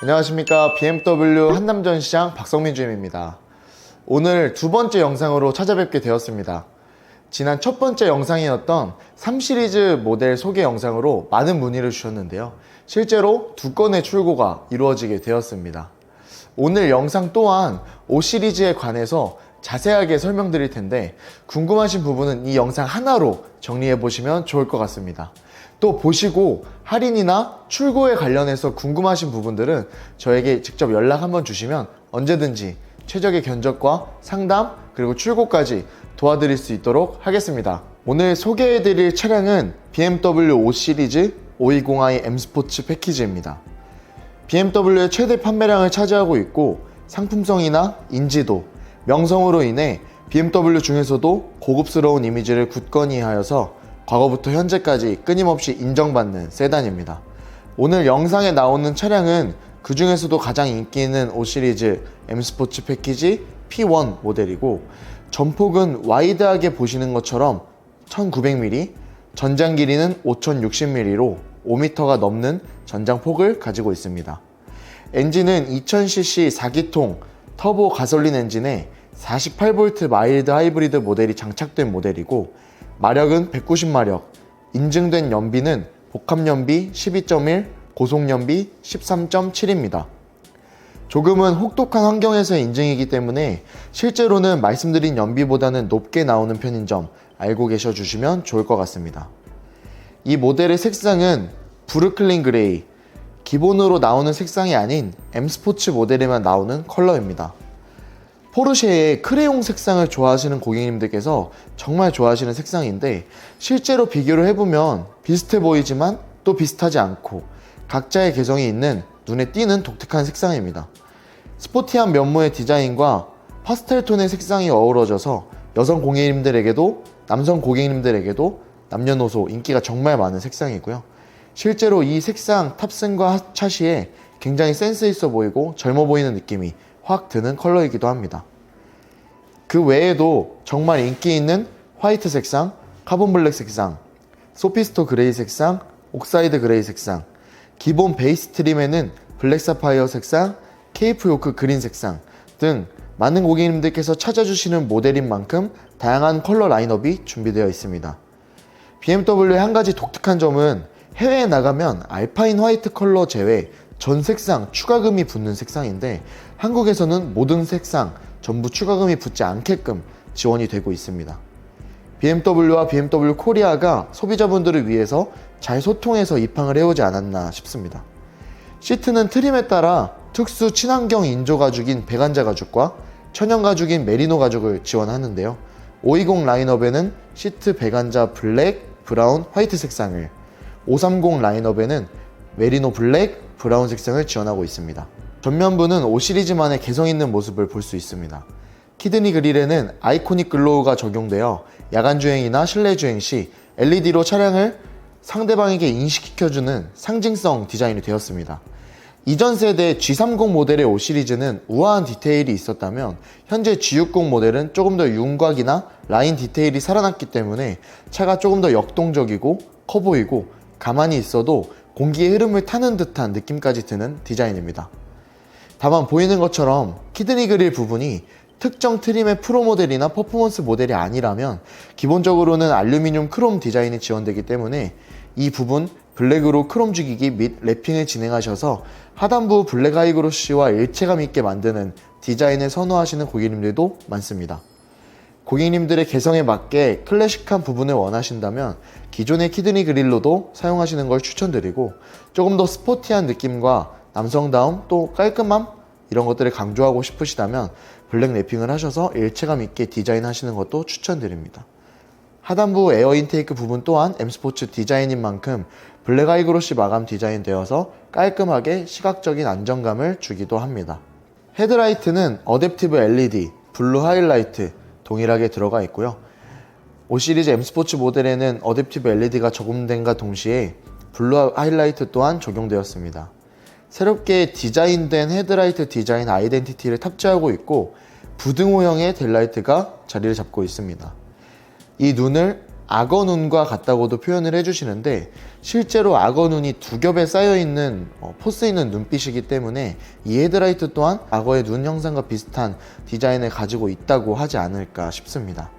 안녕하십니까. BMW 한남전시장 박성민 주임입니다. 오늘 두 번째 영상으로 찾아뵙게 되었습니다. 지난 첫 번째 영상이었던 3시리즈 모델 소개 영상으로 많은 문의를 주셨는데요. 실제로 두 건의 출고가 이루어지게 되었습니다. 오늘 영상 또한 5시리즈에 관해서 자세하게 설명드릴 텐데 궁금하신 부분은 이 영상 하나로 정리해 보시면 좋을 것 같습니다. 또 보시고 할인이나 출고에 관련해서 궁금하신 부분들은 저에게 직접 연락 한번 주시면 언제든지 최적의 견적과 상담 그리고 출고까지 도와드릴 수 있도록 하겠습니다. 오늘 소개해드릴 차량은 BMW 5시리즈 520i M 스포츠 패키지입니다. BMW의 최대 판매량을 차지하고 있고 상품성이나 인지도, 명성으로 인해 BMW 중에서도 고급스러운 이미지를 굳건히 하여서 과거부터 현재까지 끊임없이 인정받는 세단입니다. 오늘 영상에 나오는 차량은 그 중에서도 가장 인기 있는 5시리즈 M 스포츠 패키지 P1 모델이고 전폭은 와이드하게 보시는 것처럼 1900mm, 전장 길이는 5060mm로 5m가 넘는 전장폭을 가지고 있습니다. 엔진은 2000cc 4기통 터보 가솔린 엔진에 48V 마일드 하이브리드 모델이 장착된 모델이고 마력은 190마력, 인증된 연비는 복합연비 12.1, 고속연비 13.7입니다. 조금은 혹독한 환경에서 인증이기 때문에 실제로는 말씀드린 연비보다는 높게 나오는 편인 점 알고 계셔 주시면 좋을 것 같습니다. 이 모델의 색상은 브루클린 그레이, 기본으로 나오는 색상이 아닌 M 스포츠 모델에만 나오는 컬러입니다. 포르쉐의 크레용 색상을 좋아하시는 고객님들께서 정말 좋아하시는 색상인데 실제로 비교를 해보면 비슷해 보이지만 또 비슷하지 않고 각자의 개성이 있는 눈에 띄는 독특한 색상입니다. 스포티한 면모의 디자인과 파스텔 톤의 색상이 어우러져서 여성 고객님들에게도 남성 고객님들에게도 남녀노소 인기가 정말 많은 색상이고요. 실제로 이 색상 탑승과 차시에 굉장히 센스 있어 보이고 젊어 보이는 느낌이 확 드는 컬러이기도 합니다. 그 외에도 정말 인기 있는 화이트 색상, 카본 블랙 색상, 소피스토 그레이 색상, 옥사이드 그레이 색상, 기본 베이스 트림에는 블랙 사파이어 색상, 케이프 요크 그린 색상 등 많은 고객님들께서 찾아주시는 모델인 만큼 다양한 컬러 라인업이 준비되어 있습니다. BMW의 한 가지 독특한 점은 해외에 나가면 알파인 화이트 컬러 제외 전 색상 추가금이 붙는 색상인데 한국에서는 모든 색상 전부 추가금이 붙지 않게끔 지원이 되고 있습니다. BMW와 BMW 코리아가 소비자분들을 위해서 잘 소통해서 입항을 해오지 않았나 싶습니다. 시트는 트림에 따라 특수 친환경 인조 가죽인 배간자 가죽과 천연 가죽인 메리노 가죽을 지원하는데요. 520 라인업에는 시트 배간자 블랙, 브라운, 화이트 색상을, 530 라인업에는 메리노 블랙, 브라운 색상을 지원하고 있습니다. 전면부는 5시리즈만의 개성있는 모습을 볼 수 있습니다. 키드니 그릴에는 아이코닉 글로우가 적용되어 야간 주행이나 실내 주행 시 LED로 차량을 상대방에게 인식시켜주는 상징성 디자인이 되었습니다. 이전 세대 G30 모델의 5시리즈는 우아한 디테일이 있었다면 현재 G60 모델은 조금 더 윤곽이나 라인 디테일이 살아났기 때문에 차가 조금 더 역동적이고 커 보이고 가만히 있어도 공기의 흐름을 타는 듯한 느낌까지 드는 디자인입니다. 다만 보이는 것처럼 키드니 그릴 부분이 특정 트림의 프로 모델이나 퍼포먼스 모델이 아니라면 기본적으로는 알루미늄 크롬 디자인이 지원되기 때문에 이 부분 블랙으로 크롬 죽이기 및 랩핑을 진행하셔서 하단부 블랙 하이그로시와 일체감 있게 만드는 디자인을 선호하시는 고객님들도 많습니다. 고객님들의 개성에 맞게 클래식한 부분을 원하신다면 기존의 키드니 그릴로도 사용하시는 걸 추천드리고 조금 더 스포티한 느낌과 남성다움 또 깔끔함 이런 것들을 강조하고 싶으시다면 블랙 랩핑을 하셔서 일체감 있게 디자인하시는 것도 추천드립니다. 하단부 에어 인테이크 부분 또한 M 스포츠 디자인인 만큼 블랙 하이그로시 마감 디자인되어서 깔끔하게 시각적인 안정감을 주기도 합니다. 헤드라이트는 어댑티브 LED, 블루 하이라이트 동일하게 들어가 있고요. 5시리즈 M 스포츠 모델에는 어댑티브 LED가 적용된과 동시에 블루 하이라이트 또한 적용되었습니다. 새롭게 디자인된 헤드라이트 디자인 아이덴티티를 탑재하고 있고 부등호형의 델라이트가 자리를 잡고 있습니다. 이 눈을 악어눈과 같다고도 표현을 해주시는데, 실제로 악어눈이 두 겹에 쌓여있는 포스 있는 눈빛이기 때문에 이 헤드라이트 또한 악어의 눈 형상과 비슷한 디자인을 가지고 있다고 하지 않을까 싶습니다.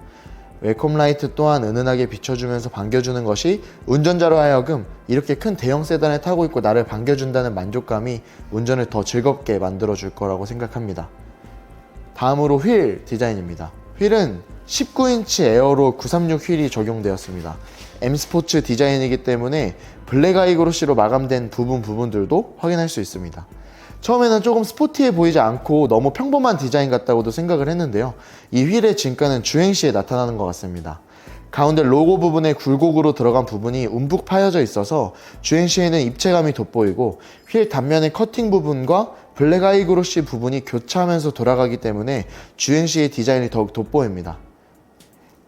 웰컴 라이트 또한 은은하게 비춰주면서 반겨주는 것이 운전자로 하여금 이렇게 큰 대형 세단을 타고 있고 나를 반겨준다는 만족감이 운전을 더 즐겁게 만들어줄 거라고 생각합니다. 다음으로 휠 디자인입니다. 휠은 19인치 에어로 936 휠이 적용되었습니다. M 스포츠 디자인이기 때문에 블랙 아이그로시로 마감된 부분들도 확인할 수 있습니다. 처음에는 조금 스포티해 보이지 않고 너무 평범한 디자인 같다고도 생각을 했는데요. 이 휠의 진가는 주행 시에 나타나는 것 같습니다. 가운데 로고 부분에 굴곡으로 들어간 부분이 움푹 파여져 있어서 주행 시에는 입체감이 돋보이고, 휠 단면의 커팅 부분과 블랙 아이그로시 부분이 교차하면서 돌아가기 때문에 주행 시의 디자인이 더욱 돋보입니다.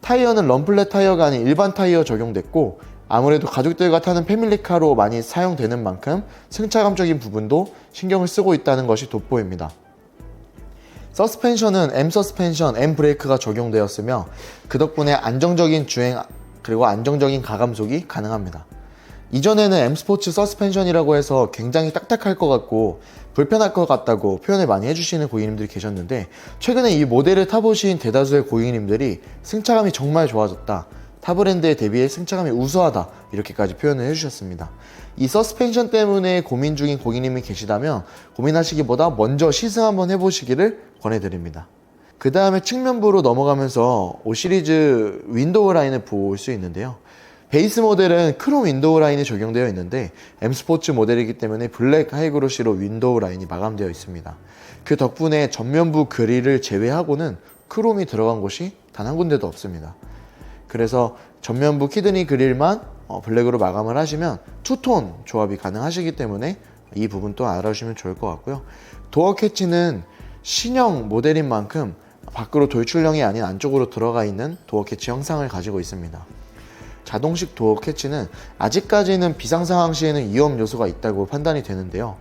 타이어는 럼플렛 타이어가 아닌 일반 타이어 적용됐고, 아무래도 가족들과 타는 패밀리카로 많이 사용되는 만큼 승차감적인 부분도 신경을 쓰고 있다는 것이 돋보입니다. 서스펜션은 M 서스펜션, M 브레이크가 적용되었으며 그 덕분에 안정적인 주행 그리고 안정적인 가감속이 가능합니다. 이전에는 M 스포츠 서스펜션이라고 해서 굉장히 딱딱할 것 같고 불편할 것 같다고 표현을 많이 해주시는 고객님들이 계셨는데, 최근에 이 모델을 타보신 대다수의 고객님들이 승차감이 정말 좋아졌다, 타 브랜드에 대비해 승차감이 우수하다, 이렇게까지 표현을 해주셨습니다. 이 서스펜션 때문에 고민 중인 고객님이 계시다면 고민하시기보다 먼저 시승 한번 해보시기를 권해드립니다. 그 다음에 측면부로 넘어가면서 5 시리즈 윈도우 라인을 볼 수 있는데요. 베이스 모델은 크롬 윈도우 라인이 적용되어 있는데 M 스포츠 모델이기 때문에 블랙 하이그로시로 윈도우 라인이 마감되어 있습니다. 그 덕분에 전면부 그릴을 제외하고는 크롬이 들어간 곳이 단 한 군데도 없습니다. 그래서 전면부 키드니 그릴만 블랙으로 마감을 하시면 투톤 조합이 가능하시기 때문에 이 부분 또 알아주시면 좋을 것 같고요. 도어 캐치는 신형 모델인 만큼 밖으로 돌출형이 아닌 안쪽으로 들어가 있는 도어 캐치 형상을 가지고 있습니다. 자동식 도어 캐치는 아직까지는 비상 상황 시에는 위험 요소가 있다고 판단이 되는데요.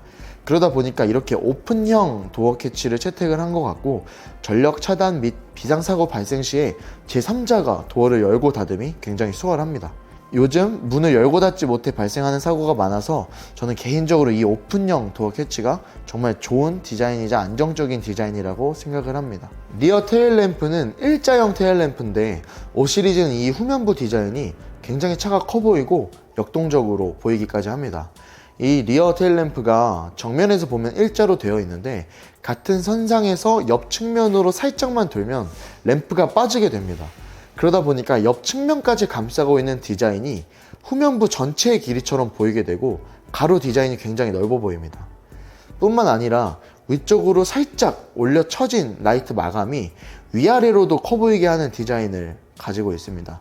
그러다 보니까 이렇게 오픈형 도어 캐치를 채택을 한 것 같고, 전력 차단 및 비상사고 발생 시에 제3자가 도어를 열고 닫음이 굉장히 수월합니다. 요즘 문을 열고 닫지 못해 발생하는 사고가 많아서 저는 개인적으로 이 오픈형 도어 캐치가 정말 좋은 디자인이자 안정적인 디자인이라고 생각을 합니다. 리어 테일 램프는 일자형 테일 램프인데 5 시리즈는 이 후면부 디자인이 굉장히 차가 커 보이고 역동적으로 보이기까지 합니다. 이 리어 테일 램프가 정면에서 보면 일자로 되어 있는데 같은 선상에서 옆 측면으로 살짝만 돌면 램프가 빠지게 됩니다. 그러다 보니까 옆 측면까지 감싸고 있는 디자인이 후면부 전체의 길이처럼 보이게 되고 가로 디자인이 굉장히 넓어 보입니다. 뿐만 아니라 위쪽으로 살짝 올려 쳐진 라이트 마감이 위아래로도 커 보이게 하는 디자인을 가지고 있습니다.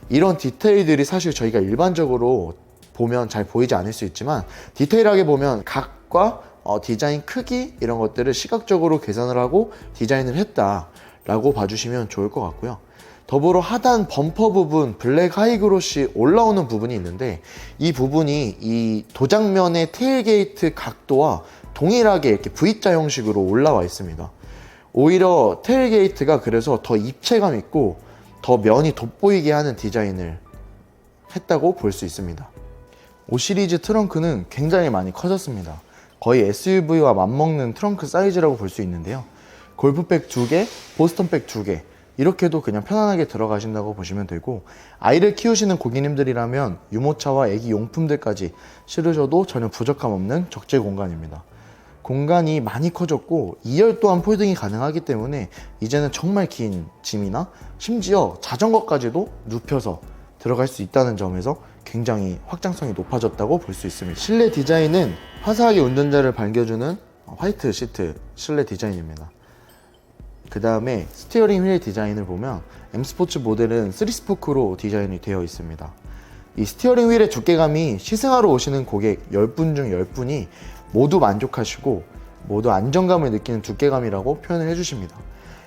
이런 디테일들이 사실 저희가 일반적으로 보면 잘 보이지 않을 수 있지만 디테일하게 보면 각과 디자인 크기 이런 것들을 시각적으로 계산을 하고 디자인을 했다라고 봐주시면 좋을 것 같고요. 더불어 하단 범퍼 부분 블랙 하이그로시 올라오는 부분이 있는데 이 부분이 이 도장면의 테일게이트 각도와 동일하게 이렇게 V자 형식으로 올라와 있습니다. 오히려 테일게이트가 그래서 더 입체감 있고 더 면이 돋보이게 하는 디자인을 했다고 볼 수 있습니다. 5 시리즈 트렁크는 굉장히 많이 커졌습니다. 거의 SUV와 맞먹는 트렁크 사이즈라고 볼 수 있는데요. 골프백 2개, 보스턴백 2개 이렇게도 그냥 편안하게 들어가신다고 보시면 되고, 아이를 키우시는 고객님들이라면 유모차와 애기 용품들까지 실으셔도 전혀 부족함 없는 적재 공간입니다. 공간이 많이 커졌고 2열 또한 폴딩이 가능하기 때문에 이제는 정말 긴 짐이나 심지어 자전거까지도 눕혀서 들어갈 수 있다는 점에서 굉장히 확장성이 높아졌다고 볼 수 있습니다. 실내 디자인은 화사하게 운전자를 반겨주는 화이트 시트 실내 디자인입니다. 그 다음에 스티어링 휠 디자인을 보면 M 스포츠 모델은 3스포크로 디자인이 되어 있습니다. 이 스티어링 휠의 두께감이 시승하러 오시는 고객 10분 중 10분이 모두 만족하시고 모두 안정감을 느끼는 두께감이라고 표현을 해주십니다.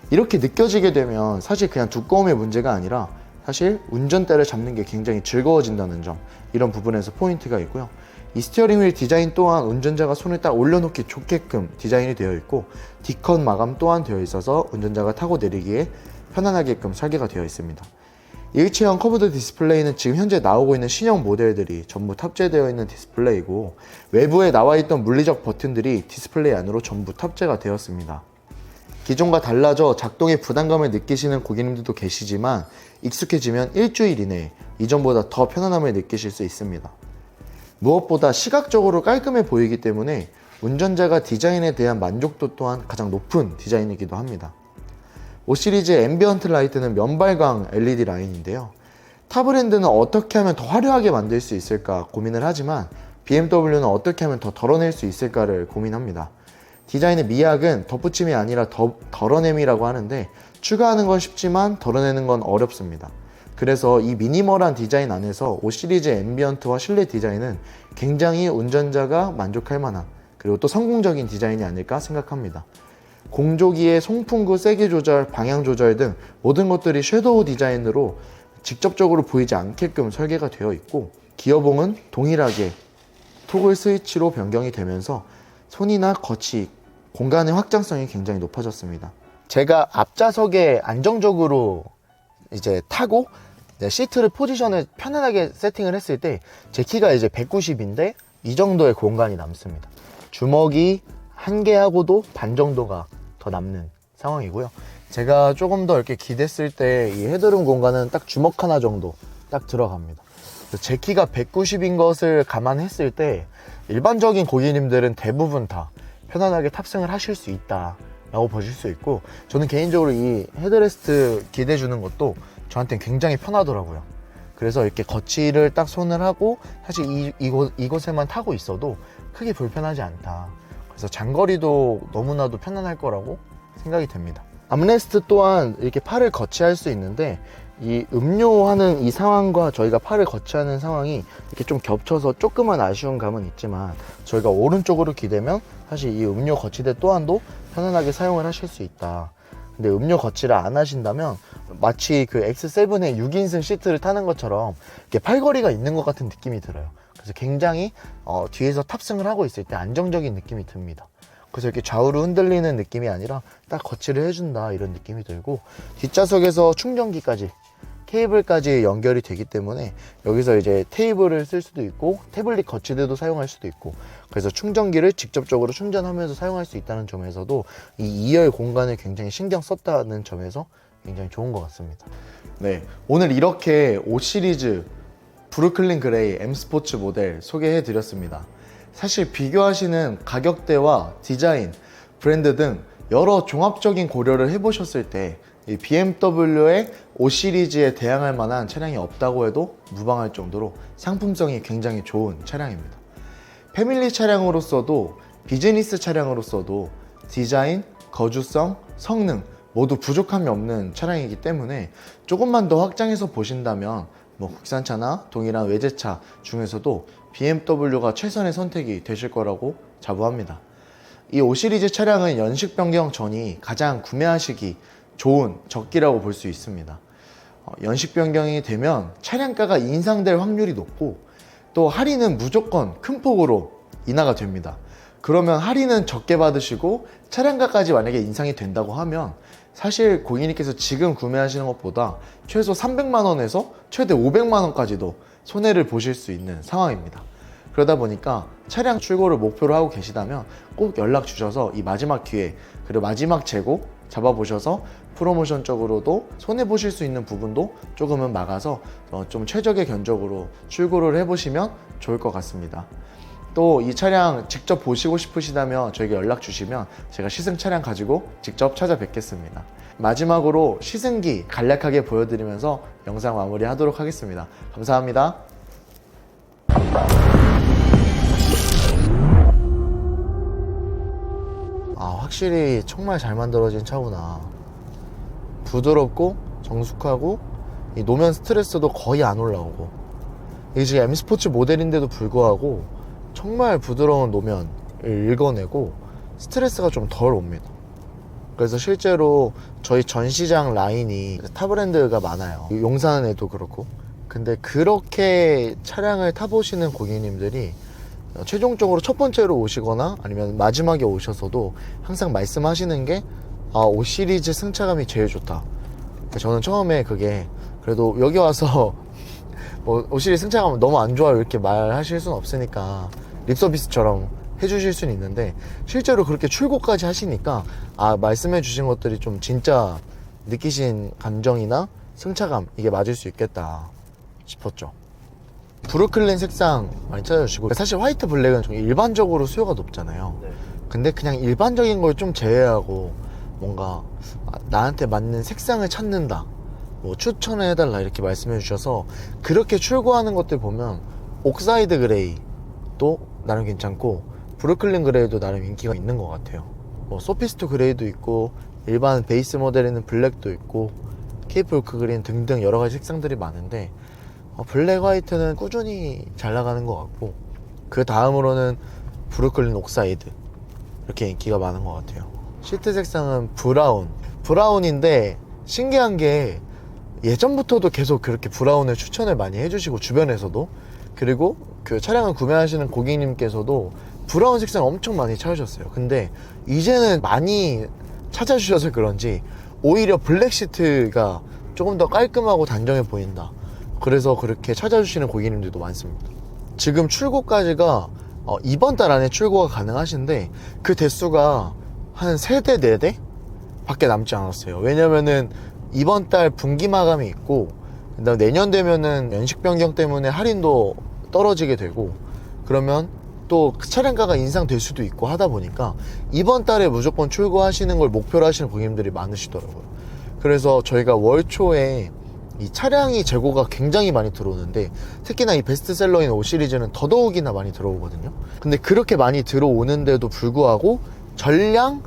이렇게 느껴지게 되면 사실 그냥 두꺼움의 문제가 아니라 사실 운전대를 잡는 게 굉장히 즐거워진다는 점, 이런 부분에서 포인트가 있고요. 이 스티어링 휠 디자인 또한 운전자가 손을 딱 올려놓기 좋게끔 디자인이 되어 있고 D컷 마감 또한 되어 있어서 운전자가 타고 내리기에 편안하게끔 설계가 되어 있습니다. 일체형 커브드 디스플레이는 지금 현재 나오고 있는 신형 모델들이 전부 탑재되어 있는 디스플레이고, 외부에 나와 있던 물리적 버튼들이 디스플레이 안으로 전부 탑재가 되었습니다. 기존과 달라져 작동에 부담감을 느끼시는 고객님들도 계시지만, 익숙해지면 일주일 이내에 이전보다 더 편안함을 느끼실 수 있습니다. 무엇보다 시각적으로 깔끔해 보이기 때문에 운전자가 디자인에 대한 만족도 또한 가장 높은 디자인이기도 합니다. 5 시리즈 앰비언트 라이트는 면발광 LED 라인인데요. 타 브랜드는 어떻게 하면 더 화려하게 만들 수 있을까 고민을 하지만, BMW는 어떻게 하면 더 덜어낼 수 있을까를 고민합니다. 디자인의 미학은 덧붙임이 아니라 덜어냄이라고 하는데, 추가하는 건 쉽지만 덜어내는 건 어렵습니다. 그래서 이 미니멀한 디자인 안에서 5 시리즈 앰비언트와 실내 디자인은 굉장히 운전자가 만족할 만한, 그리고 또 성공적인 디자인이 아닐까 생각합니다. 공조기의 송풍구 세기 조절, 방향 조절 등 모든 것들이 섀도우 디자인으로 직접적으로 보이지 않게끔 설계가 되어 있고, 기어봉은 동일하게 토글 스위치로 변경이 되면서 손이나 거치, 공간의 확장성이 굉장히 높아졌습니다. 제가 앞좌석에 안정적으로 이제 타고 시트를 포지션을 편안하게 세팅을 했을 때 제 키가 이제 190인데 이 정도의 공간이 남습니다. 주먹이 한 개하고도 반 정도가 더 남는 상황이고요. 제가 조금 더 이렇게 기댔을 때 이 헤드룸 공간은 딱 주먹 하나 정도 딱 들어갑니다. 제 키가 190인 것을 감안했을 때 일반적인 고객님들은 대부분 다 편안하게 탑승을 하실 수 있다 라고 보실 수 있고, 저는 개인적으로 이 헤드레스트 기대주는 것도 저한테는 굉장히 편하더라고요. 그래서 이렇게 거치를 딱 손을 하고 사실 이곳에만 타고 있어도 크게 불편하지 않다. 그래서 장거리도 너무나도 편안할 거라고 생각이 됩니다. 암레스트 또한 이렇게 팔을 거치할 수 있는데, 이 음료하는 이 상황과 저희가 팔을 거치하는 상황이 이렇게 좀 겹쳐서 조금은 아쉬운 감은 있지만, 저희가 오른쪽으로 기대면 사실 이 음료 거치대 또한도 편안하게 사용을 하실 수 있다. 근데 음료 거치를 안 하신다면 마치 그 X7의 6인승 시트를 타는 것처럼 이렇게 팔걸이가 있는 것 같은 느낌이 들어요. 그래서 굉장히 뒤에서 탑승을 하고 있을 때 안정적인 느낌이 듭니다. 그래서 이렇게 좌우로 흔들리는 느낌이 아니라 딱 거치를 해준다 이런 느낌이 들고, 뒷좌석에서 충전기까지 케이블까지 연결이 되기 때문에 여기서 이제 테이블을 쓸 수도 있고 태블릿 거치대도 사용할 수도 있고, 그래서 충전기를 직접적으로 충전하면서 사용할 수 있다는 점에서도 이 2열 공간을 굉장히 신경 썼다는 점에서 굉장히 좋은 것 같습니다. 네, 오늘 이렇게 5 시리즈 브루클린 그레이 M 스포츠 모델 소개해 드렸습니다. 사실 비교하시는 가격대와 디자인, 브랜드 등 여러 종합적인 고려를 해보셨을 때 이 BMW의 5 시리즈에 대항할 만한 차량이 없다고 해도 무방할 정도로 상품성이 굉장히 좋은 차량입니다. 패밀리 차량으로서도 비즈니스 차량으로서도 디자인, 거주성, 성능 모두 부족함이 없는 차량이기 때문에 조금만 더 확장해서 보신다면 국산차나 동일한 외제차 중에서도 BMW가 최선의 선택이 되실 거라고 자부합니다. 이 5 시리즈 차량은 연식 변경 전이 가장 구매하시기 좋은 적기라고 볼 수 있습니다. 연식 변경이 되면 차량가가 인상될 확률이 높고, 또 할인은 무조건 큰 폭으로 인하가 됩니다. 그러면 할인은 적게 받으시고 차량가까지 만약에 인상이 된다고 하면 사실 고객님께서 지금 구매하시는 것보다 최소 300만 원에서 최대 500만 원까지도 손해를 보실 수 있는 상황입니다. 그러다 보니까 차량 출고를 목표로 하고 계시다면 꼭 연락 주셔서 이 마지막 기회, 그리고 마지막 재고 잡아보셔서 프로모션적으로도 손해보실 수 있는 부분도 조금은 막아서 좀 최적의 견적으로 출고를 해보시면 좋을 것 같습니다. 또 이 차량 직접 보시고 싶으시다면 저에게 연락 주시면 제가 시승 차량 가지고 직접 찾아뵙겠습니다. 마지막으로 시승기 간략하게 보여드리면서 영상 마무리하도록 하겠습니다. 감사합니다. 확실히 정말 잘 만들어진 차구나. 부드럽고 정숙하고 이 노면 스트레스도 거의 안 올라오고, 이게 지금 M 스포츠 모델인데도 불구하고 정말 부드러운 노면을 읽어내고 스트레스가 좀 덜 옵니다. 그래서 실제로 저희 전시장 라인이 타 브랜드가 많아요. 용산에도 그렇고. 근데 그렇게 차량을 타보시는 고객님들이 최종적으로 첫 번째로 오시거나 아니면 마지막에 오셔서도 항상 말씀하시는 게 5 시리즈 승차감이 제일 좋다. 저는 처음에 그게 그래도 여기 와서 뭐 오시리 승차감 너무 안 좋아요 이렇게 말하실 수는 없으니까 립서비스처럼 해주실 수는 있는데, 실제로 그렇게 출고까지 하시니까 말씀해 주신 것들이 좀 진짜 느끼신 감정이나 승차감 이게 맞을 수 있겠다 싶었죠. 브루클린 색상 많이 찾아주시고, 사실 화이트 블랙은 좀 일반적으로 수요가 높잖아요. 네. 근데 그냥 일반적인 걸 좀 제외하고 뭔가 나한테 맞는 색상을 찾는다, 뭐 추천을 해달라 이렇게 말씀해 주셔서, 그렇게 출고하는 것들 보면 옥사이드 그레이도 나름 괜찮고 브루클린 그레이도 나름 인기가 있는 것 같아요. 뭐 소피스트 그레이도 있고 일반 베이스 모델에는 블랙도 있고 케이프 오크 그린 등등 여러 가지 색상들이 많은데, 블랙 화이트는 꾸준히 잘 나가는 것 같고, 그 다음으로는 브루클린 옥사이드 이렇게 인기가 많은 것 같아요. 시트 색상은 브라운인데 신기한 게 예전부터도 계속 그렇게 브라운을 추천을 많이 해주시고, 주변에서도, 그리고 그 차량을 구매하시는 고객님께서도 브라운 색상 엄청 많이 찾으셨어요. 근데 이제는 많이 찾아주셔서 그런지 오히려 블랙 시트가 조금 더 깔끔하고 단정해 보인다, 그래서 그렇게 찾아주시는 고객님들도 많습니다. 지금 출고까지가 이번 달 안에 출고가 가능하신데, 그 대수가 한 3대 4대 밖에 남지 않았어요. 왜냐면은 이번 달 분기 마감이 있고, 그다음 내년 되면은 연식 변경 때문에 할인도 떨어지게 되고, 그러면 또 그 차량가가 인상될 수도 있고 하다 보니까 이번 달에 무조건 출고하시는 걸 목표로 하시는 고객님들이 많으시더라고요. 그래서 저희가 월 초에 이 차량이 재고가 굉장히 많이 들어오는데, 특히나 이 베스트셀러인 5 시리즈는 더더욱이나 많이 들어오거든요. 근데 그렇게 많이 들어오는데도 불구하고 전량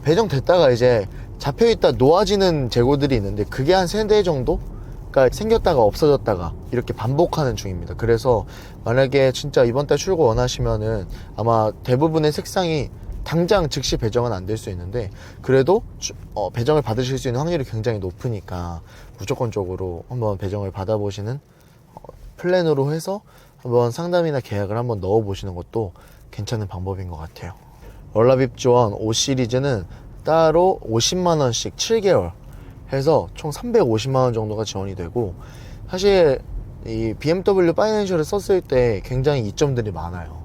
배정됐다가 이제 잡혀있다 놓아지는 재고들이 있는데, 그게 한 3대 정도가 생겼다가 없어졌다가 이렇게 반복하는 중입니다. 그래서 만약에 진짜 이번 달 출고 원하시면은 아마 대부분의 색상이 당장 즉시 배정은 안 될 수 있는데, 그래도 배정을 받으실 수 있는 확률이 굉장히 높으니까 무조건적으로 한번 배정을 받아보시는 플랜으로 해서 한번 상담이나 계약을 한번 넣어보시는 것도 괜찮은 방법인 것 같아요. 월납입 지원 5 시리즈는 따로 50만원씩 7개월 해서 총 350만원 정도가 지원이 되고, 사실 이 BMW 파이낸셜을 썼을 때 굉장히 이점들이 많아요.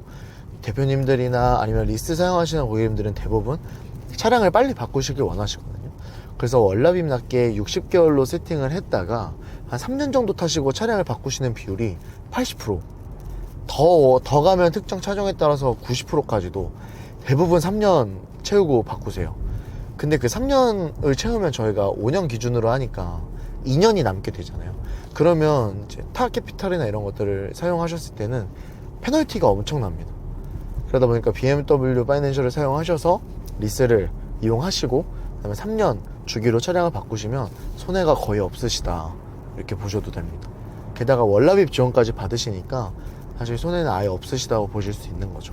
대표님들이나 아니면 리스 사용하시는 고객님들은 대부분 차량을 빨리 바꾸시길 원하시거든요. 그래서 월납입 낮게 60개월로 세팅을 했다가 한 3년 정도 타시고 차량을 바꾸시는 비율이 80%, 더 가면 특정 차종에 따라서 90%까지도 대부분 3년 채우고 바꾸세요. 근데 그 3년을 채우면 저희가 5년 기준으로 하니까 2년이 남게 되잖아요. 그러면 이제 타 캐피탈이나 이런 것들을 사용하셨을 때는 페널티가 엄청납니다. 그러다 보니까 BMW 파이낸셜을 사용하셔서 리스를 이용하시고, 그다음에 3년 주기로 차량을 바꾸시면 손해가 거의 없으시다 이렇게 보셔도 됩니다. 게다가 월납입 지원까지 받으시니까 사실 손해는 아예 없으시다고 보실 수 있는 거죠.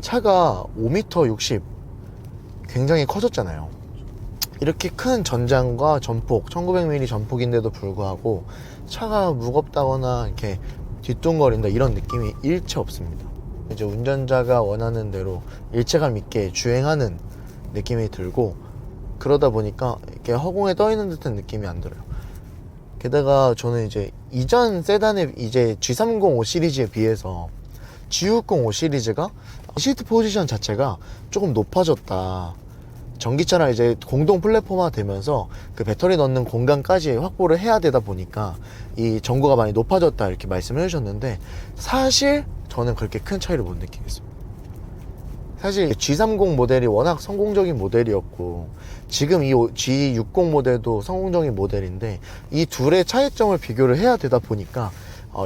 차가 5m 60 굉장히 커졌잖아요. 이렇게 큰 전장과 전폭, 1900mm 전폭인데도 불구하고 차가 무겁다거나 이렇게 뒤뚱거린다 이런 느낌이 일체 없습니다. 이제 운전자가 원하는 대로 일체감 있게 주행하는 느낌이 들고, 그러다 보니까 이렇게 허공에 떠 있는 듯한 느낌이 안 들어요. 게다가 저는 이제 이전 세단의 이제 G305 시리즈에 비해서 G605 시리즈가 시트 포지션 자체가 조금 높아졌다. 전기차랑 이제 공동 플랫폼화 되면서 그 배터리 넣는 공간까지 확보를 해야 되다 보니까 이 전고가 많이 높아졌다 이렇게 말씀을 해주셨는데, 사실 저는 그렇게 큰 차이를 못 느끼겠습니다. 사실 G30 모델이 워낙 성공적인 모델이었고, 지금 이 G60 모델도 성공적인 모델인데, 이 둘의 차이점을 비교를 해야 되다 보니까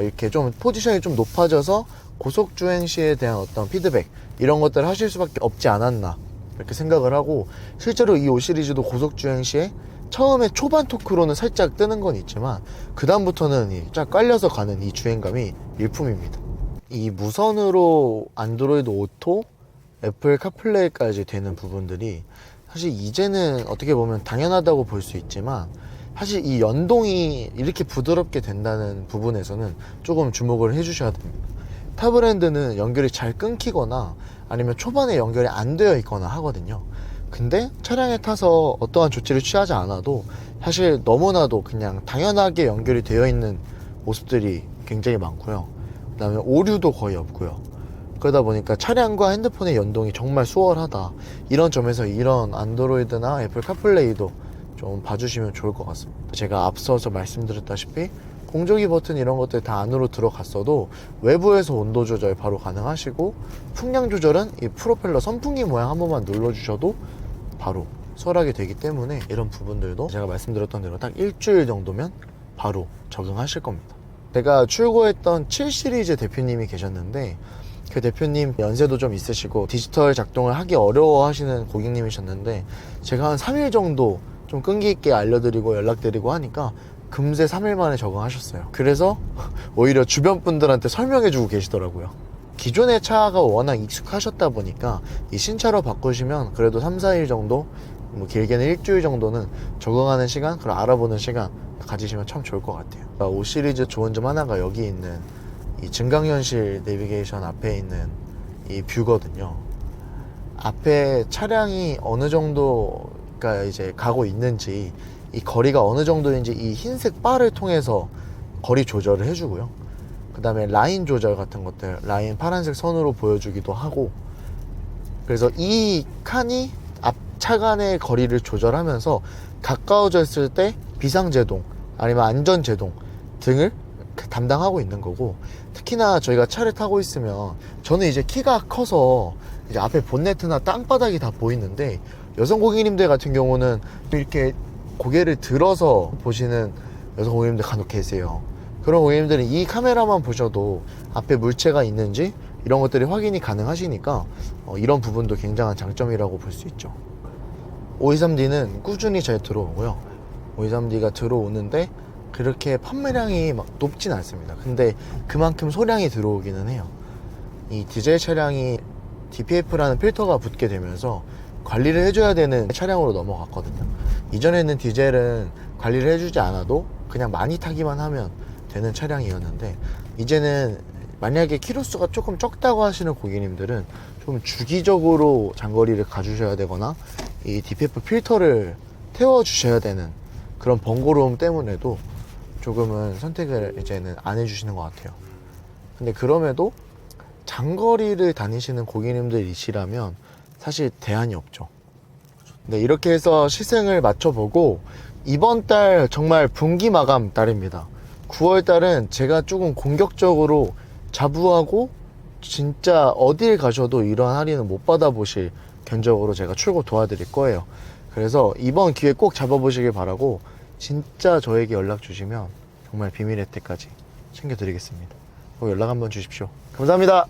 이렇게 좀 포지션이 좀 높아져서 고속주행 시에 대한 어떤 피드백 이런 것들을 하실 수밖에 없지 않았나 이렇게 생각을 하고, 실제로 이 5 시리즈도 고속주행 시에 처음에 초반 토크로는 살짝 뜨는 건 있지만 그 다음부터는 쫙 깔려서 가는 이 주행감이 일품입니다. 이 무선으로 안드로이드 오토, 애플 카플레이까지 되는 부분들이 사실 이제는 어떻게 보면 당연하다고 볼 수 있지만, 사실 이 연동이 이렇게 부드럽게 된다는 부분에서는 조금 주목을 해주셔야 됩니다. 타 브랜드는 연결이 잘 끊기거나 아니면 초반에 연결이 안 되어 있거나 하거든요. 근데 차량에 타서 어떠한 조치를 취하지 않아도 사실 너무나도 그냥 당연하게 연결이 되어 있는 모습들이 굉장히 많고요. 그 다음에 오류도 거의 없고요. 그러다 보니까 차량과 핸드폰의 연동이 정말 수월하다. 이런 점에서 이런 안드로이드나 애플 카플레이도 좀 봐주시면 좋을 것 같습니다. 제가 앞서서 말씀드렸다시피 공조기 버튼 이런 것들 다 안으로 들어갔어도 외부에서 온도 조절 바로 가능하시고, 풍량 조절은 이 프로펠러 선풍기 모양 한 번만 눌러주셔도 바로 수월하게 되기 때문에 이런 부분들도 제가 말씀드렸던 대로 딱 일주일 정도면 바로 적응하실 겁니다. 제가 출고했던 7 시리즈 대표님이 계셨는데, 그 대표님 연세도 좀 있으시고 디지털 작동을 하기 어려워 하시는 고객님이셨는데, 제가 한 3일 정도 좀 끈기 있게 알려드리고 연락드리고 하니까 금세 3일 만에 적응하셨어요. 그래서 오히려 주변 분들한테 설명해주고 계시더라고요. 기존의 차가 워낙 익숙하셨다 보니까 이 신차로 바꾸시면 그래도 3, 4일 정도, 뭐 길게는 일주일 정도는 적응하는 시간, 그리고 알아보는 시간 가지시면 참 좋을 것 같아요. 5 시리즈 좋은 점 하나가 여기 있는 이 증강현실 내비게이션 앞에 있는 이 뷰거든요. 앞에 차량이 어느 정도가 이제 가고 있는지, 이 거리가 어느 정도인지 이 흰색 바를 통해서 거리 조절을 해주고요. 그 다음에 라인 조절 같은 것들, 라인 파란색 선으로 보여주기도 하고, 그래서 이 칸이 앞 차 간의 거리를 조절하면서 가까워져 있을 때 비상제동 아니면 안전제동 등을 담당하고 있는 거고, 특히나 저희가 차를 타고 있으면 저는 이제 키가 커서 이제 앞에 본네트나 땅바닥이 다 보이는데, 여성 고객님들 같은 경우는 이렇게 고개를 들어서 보시는 여성 고객님들 간혹 계세요. 그런 고객님들은 이 카메라만 보셔도 앞에 물체가 있는지 이런 것들이 확인이 가능하시니까 이런 부분도 굉장한 장점이라고 볼 수 있죠. 523D는 꾸준히 잘 들어오고요. 523D가 들어오는데 그렇게 판매량이 막 높진 않습니다. 근데 그만큼 소량이 들어오기는 해요. 이 디젤 차량이 DPF라는 필터가 붙게 되면서 관리를 해줘야 되는 차량으로 넘어갔거든요. 이전에는 디젤은 관리를 해주지 않아도 그냥 많이 타기만 하면 되는 차량이었는데, 이제는 만약에 키로수가 조금 적다고 하시는 고객님들은 좀 주기적으로 장거리를 가주셔야 되거나 이 DPF 필터를 태워주셔야 되는 그런 번거로움 때문에도 조금은 선택을 이제는 안 해주시는 것 같아요. 근데 그럼에도 장거리를 다니시는 고객님들이시라면 사실 대안이 없죠. 네, 이렇게 해서 시승을 마쳐보고 이번 달 정말 분기 마감 달입니다. 9월 달은 제가 조금 공격적으로 자부하고 진짜 어딜 가셔도 이런 할인은 못 받아보실 견적으로 제가 출고 도와드릴 거예요. 그래서 이번 기회 꼭 잡아보시길 바라고, 진짜 저에게 연락 주시면 정말 비밀 혜택까지 챙겨드리겠습니다. 꼭 연락 한번 주십시오. 감사합니다.